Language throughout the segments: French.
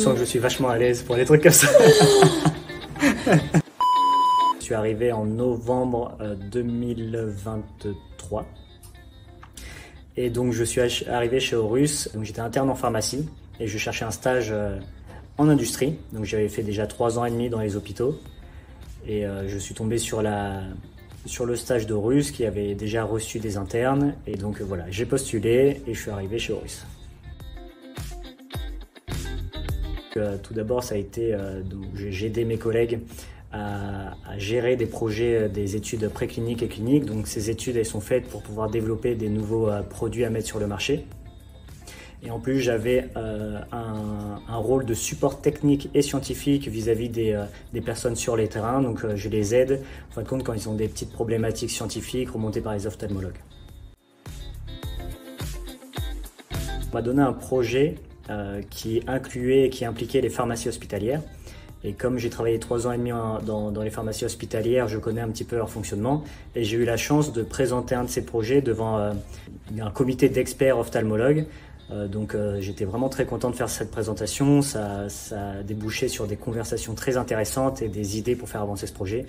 Je sens que je suis vachement à l'aise pour les trucs comme ça. Je suis arrivé en novembre 2023. Et donc je suis arrivé chez Horus. Donc j'étais interne en pharmacie et je cherchais un stage en industrie. Donc j'avais fait déjà 3 ans et demi dans les hôpitaux. Et je suis tombé sur le stage d'Horus qui avait déjà reçu des internes. Et donc voilà, j'ai postulé et je suis arrivé chez Horus. Tout d'abord, ça a été, j'ai aidé mes collègues à gérer des projets, des études précliniques et cliniques. Donc ces études, elles sont faites pour pouvoir développer des nouveaux produits à mettre sur le marché. Et en plus, j'avais un rôle de support technique et scientifique vis-à-vis des personnes sur les terrains. Donc je les aide, en fin de compte, quand ils ont des petites problématiques scientifiques remontées par les ophtalmologues. On m'a donné un projet qui incluait et qui impliquait les pharmacies hospitalières. Et comme j'ai travaillé 3 ans et demi dans les pharmacies hospitalières, je connais un petit peu leur fonctionnement. Et j'ai eu la chance de présenter un de ces projets devant un comité d'experts ophtalmologues. Donc j'étais vraiment très content de faire cette présentation. Ça a débouché sur des conversations très intéressantes et des idées pour faire avancer ce projet.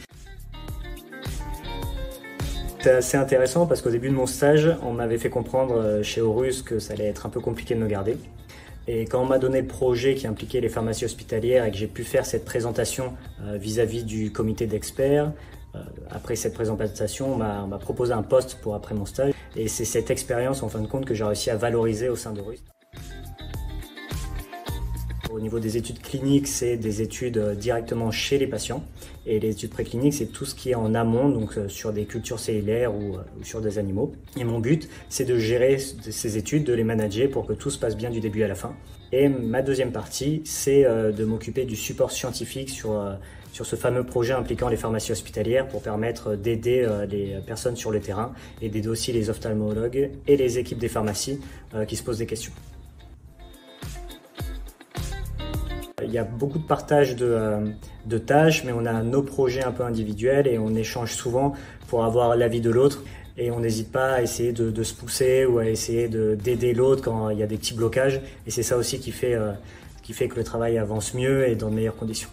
C'est assez intéressant parce qu'au début de mon stage, on m'avait fait comprendre chez Horus que ça allait être un peu compliqué de me garder. Et quand on m'a donné le projet qui impliquait les pharmacies hospitalières et que j'ai pu faire cette présentation vis-à-vis du comité d'experts, après cette présentation, on m'a proposé un poste pour après mon stage. Et c'est cette expérience, en fin de compte, que j'ai réussi à valoriser au sein d'Horus. Au niveau des études cliniques, c'est des études directement chez les patients. Et les études précliniques, c'est tout ce qui est en amont, donc sur des cultures cellulaires ou sur des animaux. Et mon but, c'est de gérer ces études, de les manager pour que tout se passe bien du début à la fin. Et ma deuxième partie, c'est de m'occuper du support scientifique sur ce fameux projet impliquant les pharmacies hospitalières pour permettre d'aider les personnes sur le terrain et d'aider aussi les ophtalmologues et les équipes des pharmacies qui se posent des questions. Il y a beaucoup de partage de tâches, mais on a nos projets un peu individuels et on échange souvent pour avoir l'avis de l'autre. Et on n'hésite pas à essayer de se pousser ou à essayer d'aider l'autre quand il y a des petits blocages. Et c'est ça aussi qui fait que le travail avance mieux et dans de meilleures conditions.